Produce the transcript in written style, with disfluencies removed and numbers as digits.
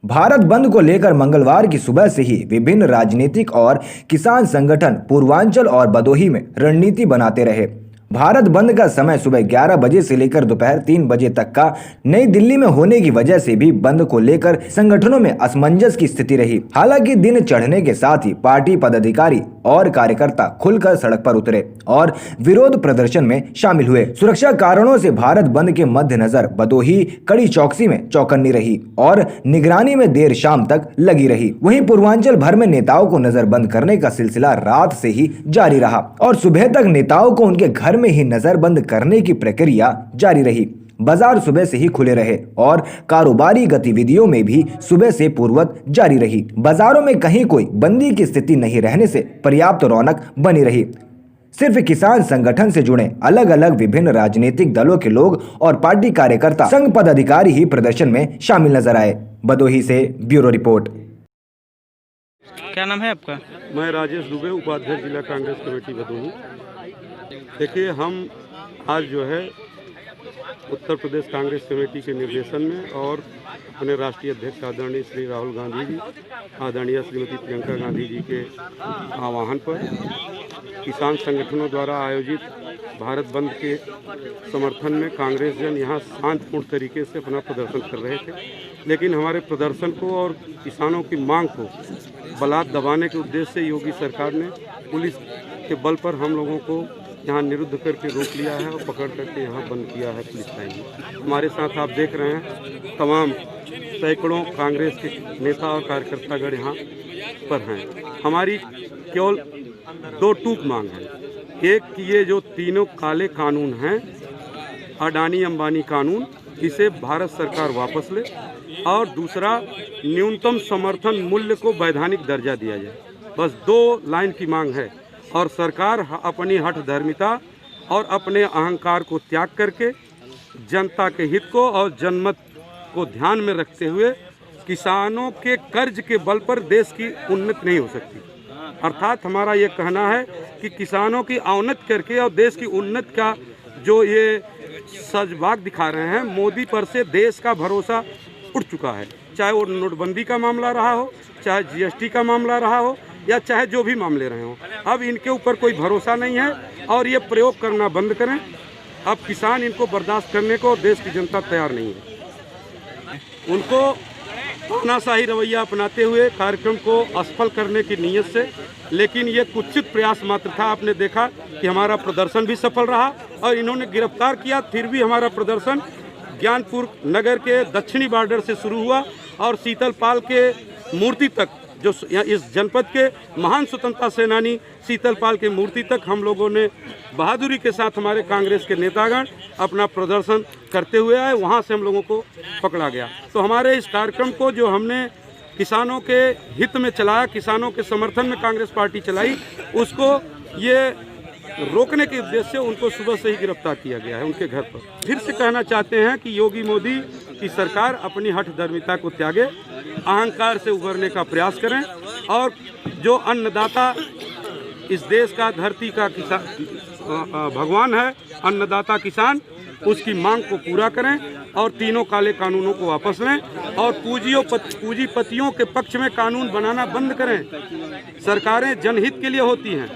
भारत बंद को लेकर मंगलवार की सुबह से ही विभिन्न राजनीतिक और किसान संगठन पूर्वांचल और भदोही में रणनीति बनाते रहे। भारत बंद का समय सुबह 11 बजे से लेकर दोपहर 3 बजे तक का नई दिल्ली में होने की वजह से भी बंद को लेकर संगठनों में असमंजस की स्थिति रही। हालांकि दिन चढ़ने के साथ ही पार्टी पदाधिकारी और कार्यकर्ता खुलकर सड़क पर उतरे और विरोध प्रदर्शन में शामिल हुए। सुरक्षा कारणों से भारत बंद के मद्देनजर भदोही कड़ी चौकसी में चौकन्नी रही और निगरानी में देर शाम तक लगी रही। वहीं पूर्वांचल भर में नेताओं को नजरबंद करने का सिलसिला रात से ही जारी रहा और सुबह तक नेताओं को उनके घर में ही नजरबंद करने की प्रक्रिया जारी रही। बाजार सुबह से ही खुले रहे और कारोबारी गतिविधियों में भी सुबह से पूर्ववत जारी रही। बाजारों में कहीं कोई बंदी की स्थिति नहीं रहने से पर्याप्त रौनक बनी रही। सिर्फ किसान संगठन से जुड़े अलग अलग विभिन्न राजनीतिक दलों के लोग और पार्टी कार्यकर्ता संघ पदाधिकारी ही प्रदर्शन में शामिल नजर आए। भदोही से ब्यूरो रिपोर्ट। क्या नाम है आपका? मैं राजेश दुबे, उपाध्यक्ष जिला कांग्रेस कमेटी भदोही। देखिए, हम आज जो है उत्तर प्रदेश कांग्रेस कमेटी के निर्देशन में और अपने राष्ट्रीय अध्यक्ष आदरणीय श्री राहुल गांधी जी, आदरणीय श्रीमती प्रियंका गांधी जी के आह्वान पर किसान संगठनों द्वारा आयोजित भारत बंद के समर्थन में कांग्रेस जन यहाँ शांतिपूर्ण तरीके से अपना प्रदर्शन कर रहे थे। लेकिन हमारे प्रदर्शन को और किसानों की मांग को बलात् दबाने के उद्देश्य से योगी सरकार ने पुलिस के बल पर हम लोगों को यहाँ निरुद्ध करके रोक लिया है और पकड़ करके यहाँ बंद किया है पुलिस लाइन में। हमारे साथ आप देख रहे हैं तमाम सैकड़ों कांग्रेस के नेता और कार्यकर्तागण यहाँ पर हैं। हमारी केवल दो टूक मांग है। एक कि ये जो तीनों काले कानून हैं, अडानी अंबानी कानून, इसे भारत सरकार वापस ले, और दूसरा न्यूनतम समर्थन मूल्य को वैधानिक दर्जा दिया जाए। बस दो लाइन की मांग है और सरकार अपनी हठधर्मिता और अपने अहंकार को त्याग करके जनता के हित को और जनमत को ध्यान में रखते हुए किसानों के कर्ज के बल पर देश की उन्नति नहीं हो सकती। अर्थात हमारा ये कहना है कि किसानों की अवनति करके और देश की उन्नति का जो ये सजबाग दिखा रहे हैं, मोदी पर से देश का भरोसा उठ चुका है। चाहे वो नोटबंदी का मामला रहा हो, चाहे जीएसटी का मामला रहा हो, या चाहे जो भी मामले रहे हों, अब इनके ऊपर कोई भरोसा नहीं है और ये प्रयोग करना बंद करें। अब किसान इनको बर्दाश्त करने को देश की जनता तैयार नहीं है। उनको तानाशाही रवैया अपनाते हुए कार्यक्रम को असफल करने की नीयत से, लेकिन ये कुत्सित प्रयास मात्र था। आपने देखा कि हमारा प्रदर्शन भी सफल रहा और इन्होंने गिरफ्तार किया, फिर भी हमारा प्रदर्शन ज्ञानपुर नगर के दक्षिणी बॉर्डर से शुरू हुआ और शीतलपाल के मूर्ति तक, जो इस जनपद के महान स्वतंत्रता सेनानी शीतलपाल की मूर्ति तक हम लोगों ने बहादुरी के साथ हमारे कांग्रेस के नेतागण अपना प्रदर्शन करते हुए आए। वहाँ से हम लोगों को पकड़ा गया। तो हमारे इस कार्यक्रम को जो हमने किसानों के हित में चलाया, किसानों के समर्थन में कांग्रेस पार्टी चलाई, उसको ये रोकने के उद्देश्य से उनको सुबह से ही गिरफ्तार किया गया है उनके घर पर। फिर से कहना चाहते हैं कि योगी मोदी की सरकार अपनी हठधर्मिता को त्यागे, अहंकार से उभरने का प्रयास करें और जो अन्नदाता इस देश का, धरती का किसान भगवान है, अन्नदाता किसान, उसकी मांग को पूरा करें और तीनों काले कानूनों को वापस लें और पूंजीपतियों के पक्ष में कानून बनाना बंद करें। सरकारें जनहित के लिए होती हैं।